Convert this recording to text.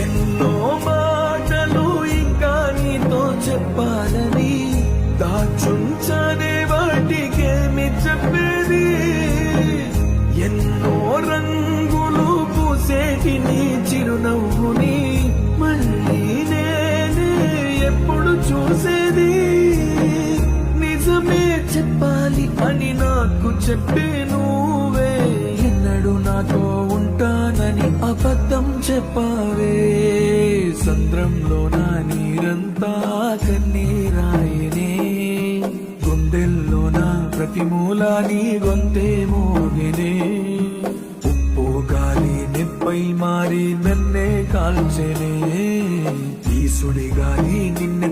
ఎన్నో మాటలు ఇంకా నీతో చెప్పాలని దాచుంచనే వాటికేమి చెప్పేది. ఎన్నో రంగులు పూసేటి నీ చిరునవ్వుని మళ్ళీ నేనే ఎప్పుడు చూసేది. నిజమే చెప్పాలి అని నాకు చెప్పే నువ్వే ఎన్నడూ నాతో ఉంటానని అబద్ధం చెప్పావే. సంద్రంలో నా నీరంతా కన్నీరాయనే, గుండెల్లో నా ప్రతి మూలా నీ గొంతే మోగినే. ఉప్పు గాలి నిప్పై మారి నన్నే కాల్చెనే, ఈ సుడి గాలి నిన్నే